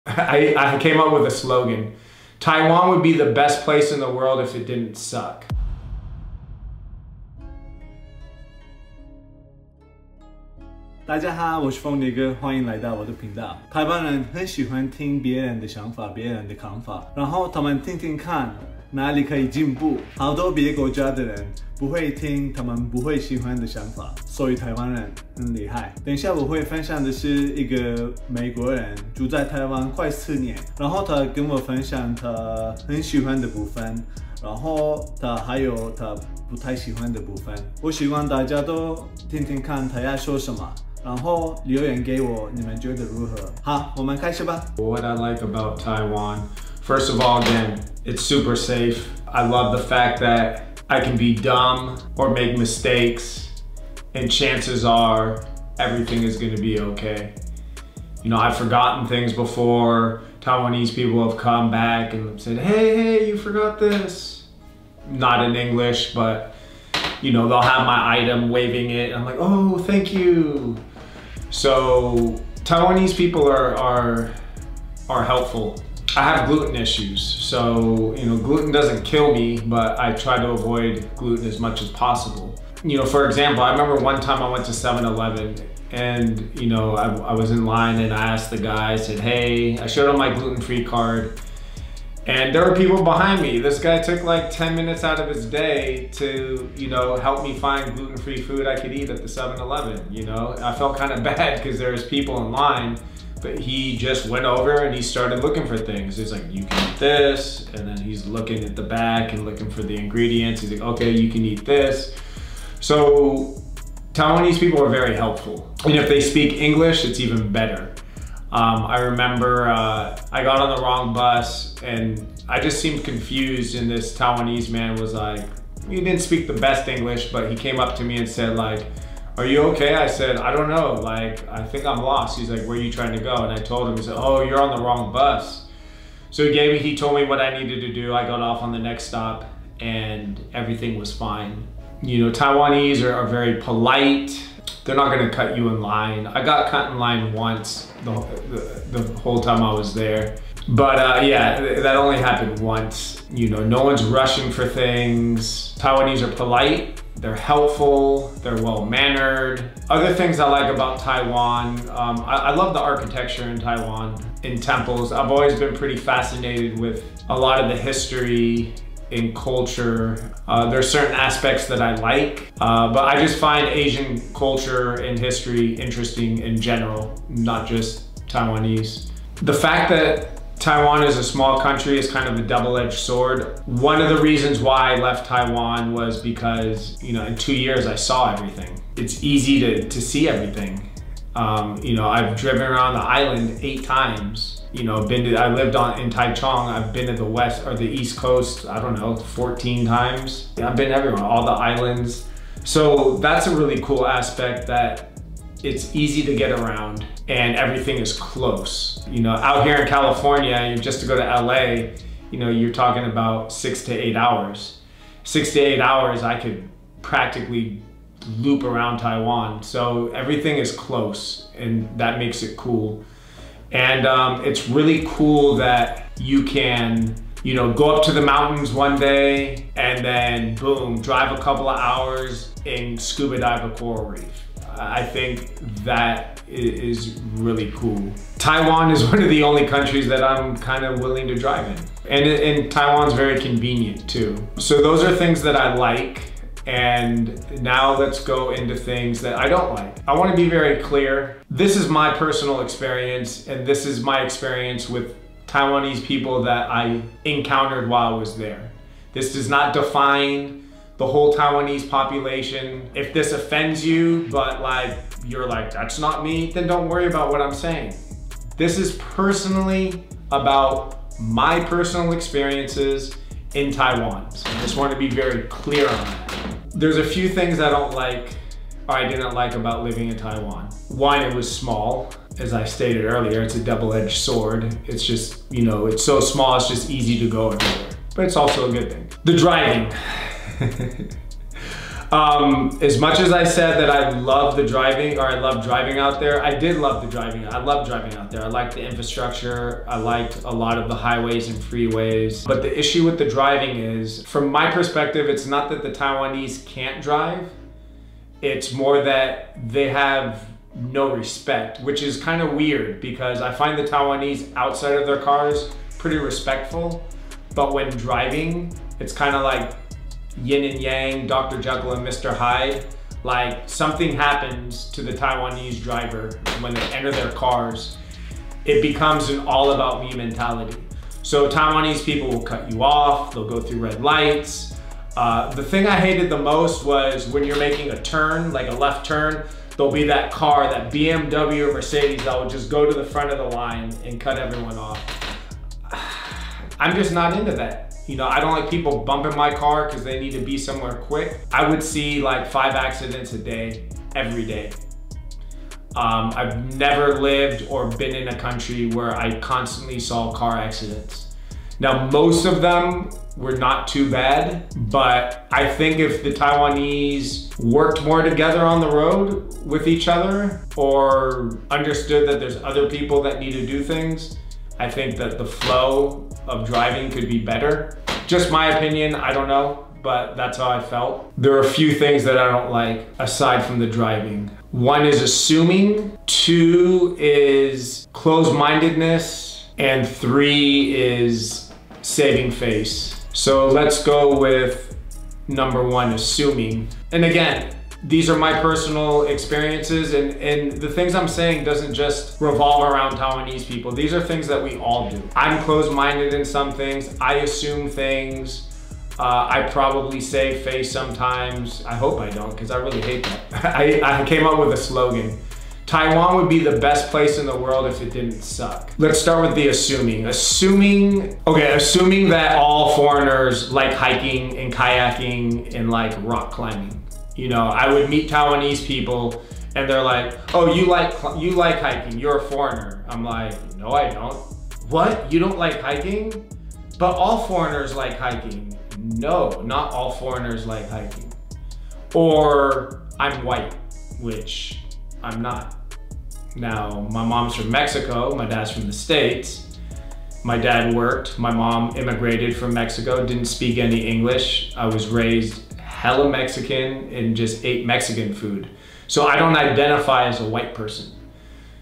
I came up with a slogan. Taiwan would be the best place in the world if it didn't suck. 大家好，我是凤梨哥，欢迎来到我的频道。台湾人很喜欢听别人的想法、别人的看法，然后他们听听看哪里可以进步。好多别国家的人不会听他们不会喜欢的想法，所以台湾人很厉害。等一下我会分享的是一个美国人住在台湾快4年，然后他跟我分享他很喜欢的部分，然后他还有他不太喜欢的部分。我希望大家都听听看他要说什么。然后留言给我，你们觉得如何？好，我们开始吧。 What I like about Taiwan, first of all, again, it's super safe. I love the fact that I can be dumb or make mistakes, and chances are everything is going to be okay. You know, I've forgotten things before. Taiwanese people have come back and said, hey, you forgot this. Not in English, but you know, they'll have my item, waving it. I'm like, oh, thank you. So Taiwanese people are helpful. I have gluten issues, so you know, gluten doesn't kill me, but I try to avoid gluten as much as possible. You know, for example, I remember one time I went to 7-Eleven and you know, I was in line and I asked the guy, I said, hey, I showed him my gluten-free card. And there were people behind me. This guy took like 10 minutes out of his day to, you know, help me find gluten-free food I could eat at the 7-Eleven, you know? I felt kind of bad because there's people in line, but he just went over and he started looking for things. He's like, you can eat this, and then he's looking at the back and looking for the ingredients. He's like, okay, you can eat this. So Taiwanese people are very helpful. And if they speak English, it's even better. I remember I got on the wrong bus and I just seemed confused, and this Taiwanese man was like, he didn't speak the best English, but he came up to me and said like, are you okay? I said, I don't know, like, I think I'm lost. He's like, where are you trying to go? And I told him, he said, oh, you're on the wrong bus. So he told me what I needed to do. I got off on the next stop and everything was fine. You know, Taiwanese are very polite. They're not gonna cut you in line. I got cut in line once the whole time I was there. But yeah, that only happened once. You know, no one's rushing for things. Taiwanese are polite, they're helpful, they're well-mannered. Other things I like about Taiwan, I love the architecture in Taiwan, in temples. I've always been pretty fascinated with a lot of the history in culture. There's certain aspects that I like, but I just find Asian culture and history interesting in general, not just Taiwanese. The fact that Taiwan is a small country is kind of a double-edged sword. One of the reasons why I left Taiwan was because, you know, in 2 years I saw everything. It's easy to see everything. You know, I've driven around the island 8 times. You know, I lived in Taichung. I've been to the west or the east coast, I don't know, 14 times. I've been everywhere, all the islands. So that's a really cool aspect, that it's easy to get around and everything is close. You know, out here in California, just to go to LA, you know, you're talking about 6 to 8 hours. 6 to 8 hours, I could practically loop around Taiwan. So everything is close and that makes it cool. And it's really cool that you can, you know, go up to the mountains one day and then boom, drive a couple of hours and scuba dive a coral reef. I think that is really cool. Taiwan is one of the only countries that I'm kind of willing to drive in. And Taiwan's very convenient too. So those are things that I like. And now let's go into things that I don't like. I want to be very clear. This is my personal experience, and this is my experience with Taiwanese people that I encountered while I was there. This does not define the whole Taiwanese population. If this offends you, but like, you're like, that's not me, then don't worry about what I'm saying. This is personally about my personal experiences in Taiwan. So I just want to be very clear on that. There's a few things I don't like, or I didn't like about living in Taiwan. One, it was small. As I stated earlier, it's a double-edged sword. It's just, you know, it's so small, it's just easy to go everywhere. But it's also a good thing. The driving. As much as I said that I love the driving, or I love driving out there, I did love the driving. I love driving out there. I liked the infrastructure. I liked a lot of the highways and freeways. But the issue with the driving is, from my perspective, it's not that the Taiwanese can't drive. It's more that they have no respect, which is kind of weird because I find the Taiwanese outside of their cars pretty respectful. But when driving, it's kind of like yin and yang, Dr. Jekyll and Mr. Hyde. Like, something happens to the Taiwanese driver when they enter their cars. It becomes an all about me mentality. So Taiwanese people will cut you off, they'll go through red lights. The thing I hated the most was when you're making a turn, like a left turn, there'll be that car, that BMW or Mercedes that will just go to the front of the line and cut everyone off. I'm just not into that. You know, I don't like people bumping my car because they need to be somewhere quick. I would see like 5 accidents a day, every day. I've never lived or been in a country where I constantly saw car accidents. Now, most of them were not too bad, but I think if the Taiwanese worked more together on the road with each other or understood that there's other people that need to do things, I think that the flow of driving could be better. Just my opinion, I don't know, but that's how I felt. There are a few things that I don't like aside from the driving. 1 is assuming, 2 is closed-mindedness, and 3 is saving face. So let's go with number 1, assuming. And again, these are my personal experiences, and the things I'm saying doesn't just revolve around Taiwanese people. These are things that we all do. I'm closed-minded in some things. I assume things. I probably save face sometimes. I hope I don't, because I really hate that. I came up with a slogan. Taiwan would be the best place in the world if it didn't suck. Let's start with the assuming. Assuming that all foreigners like hiking and kayaking and like rock climbing. You know, I would meet Taiwanese people and they're like, oh, you like hiking, you're a foreigner. I'm like, no, I don't. What, you don't like hiking? But all foreigners like hiking. No, not all foreigners like hiking. Or I'm white, which I'm not. Now, my mom's from Mexico, my dad's from the States. My dad worked, my mom immigrated from Mexico, didn't speak any English. I was raised hella Mexican and just ate Mexican food. So I don't identify as a white person.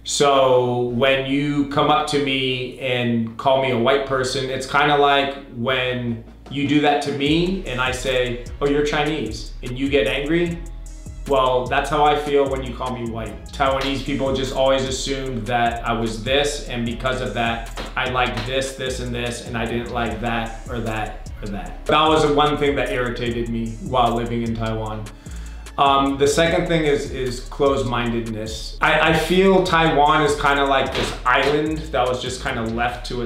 So when you come up to me and call me a white person, it's kind of like when you do that to me and I say, oh, you're Chinese, and you get angry. Well, that's how I feel when you call me white. Taiwanese people just always assumed that I was this, and because of that, I liked this, this, and this, and I didn't like that or that or that. That was the one thing that irritated me while living in Taiwan. The second thing is closed-mindedness. I feel Taiwan is kind of like this island that was just kind of left to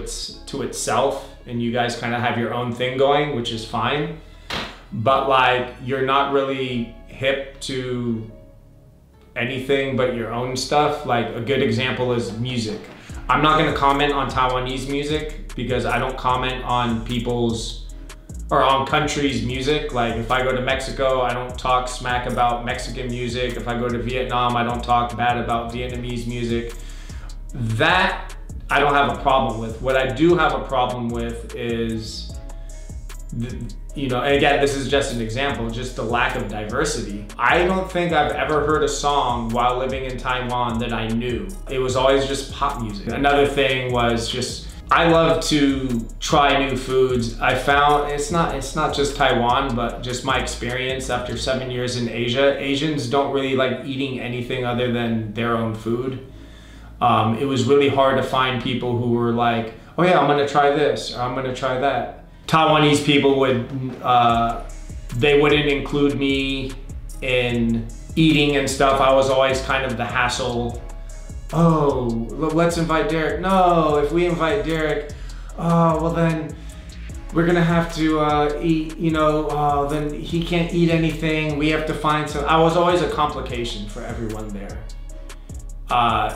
itself, and you guys kind of have your own thing going, which is fine. But like, you're not really hip to anything but your own stuff. Like, a good example is music. I'm not gonna comment on Taiwanese music because I don't comment on people's or on countries' music. Like, if I go to Mexico, I don't talk smack about Mexican music. If I go to Vietnam, I don't talk bad about Vietnamese music. That I don't have a problem with. What I do have a problem with is, you know, and again, this is just an example, just the lack of diversity. I don't think I've ever heard a song while living in Taiwan that I knew. It was always just pop music. Another thing was just, I love to try new foods. I found it's not just Taiwan, but just my experience after 7 years in Asia. Asians don't really like eating anything other than their own food. It was really hard to find people who were like, oh yeah, I'm gonna try this, or I'm gonna try that. Taiwanese people would, they wouldn't include me in eating and stuff. I was always kind of the hassle. Oh, let's invite Derek. No, if we invite Derek, oh, well then we're gonna have to eat, you know, then he can't eat anything. We have to find some. I was always a complication for everyone there.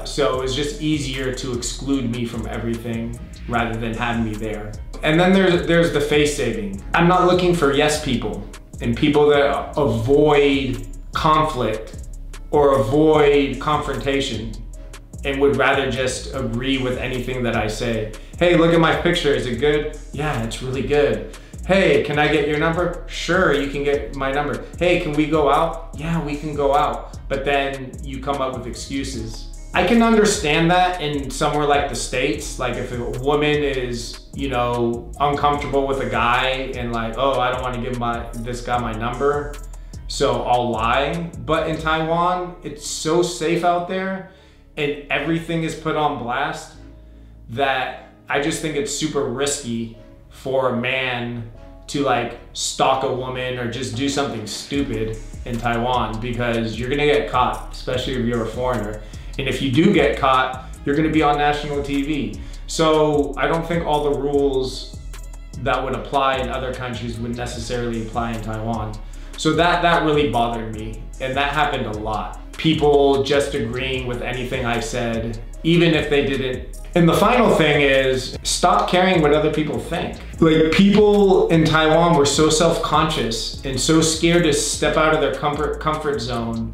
So it was just easier to exclude me from everything rather than have me there. And then there's the face saving. I'm not looking for yes people. and people that avoid conflict or avoid confrontation and would rather just agree with anything that I say. Hey, look at my picture, is it good? Yeah, it's really good. Hey, can I get your number? Sure, you can get my number. Hey, can we go out? Yeah, we can go out. But then you come up with excuses. I can understand that in somewhere like the States, like if a woman is, you know, uncomfortable with a guy and like, oh, I don't want to give this guy my number, so I'll lie. But in Taiwan, it's so safe out there and everything is put on blast that I just think it's super risky for a man to like stalk a woman or just do something stupid in Taiwan, because you're gonna get caught, especially if you're a foreigner. And if you do get caught, you're gonna be on national TV. So I don't think all the rules that would apply in other countries would necessarily apply in Taiwan. So that really bothered me, and that happened a lot. People just agreeing with anything I said, even if they didn't. And the final thing is, stop caring what other people think. Like, people in Taiwan were so self-conscious and so scared to step out of their comfort zone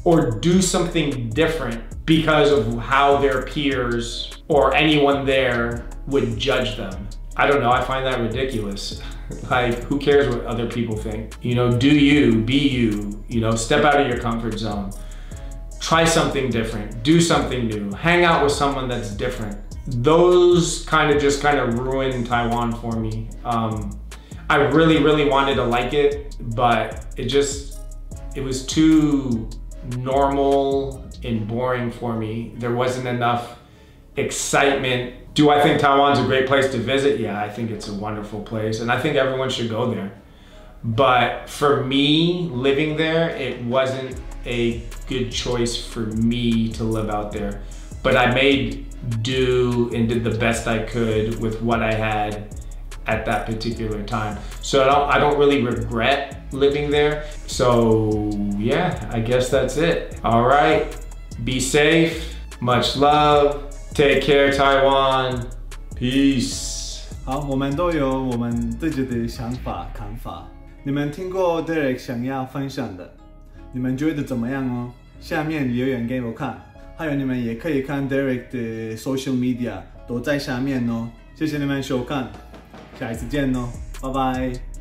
or do something different because of how their peers or anyone there would judge them. I don't know, I find that ridiculous. Like, who cares what other people think? You know, do you, be you know, step out of your comfort zone. Try something different, do something new, hang out with someone that's different. Those kind of ruined Taiwan for me. I really wanted to like it, but it was too normal and boring for me. There wasn't enough excitement. Do I think Taiwan's a great place to visit? Yeah, I think it's a wonderful place, and I think everyone should go there. But for me, living there, it wasn't a good choice for me to live out there. But I made do and did the best I could with what I had at that particular time. So I don't really regret living there. So yeah, I guess that's it. All right, be safe, much love, take care Taiwan, peace. 好，我们都有我们自己的想法、看法。你们听过 Derek 想要分享的，你们觉得怎么样哦？下面留言给我看，还有你们也可以看 Derek 的 social media 都在下面哦。谢谢你们收看，下一次见哦，拜拜。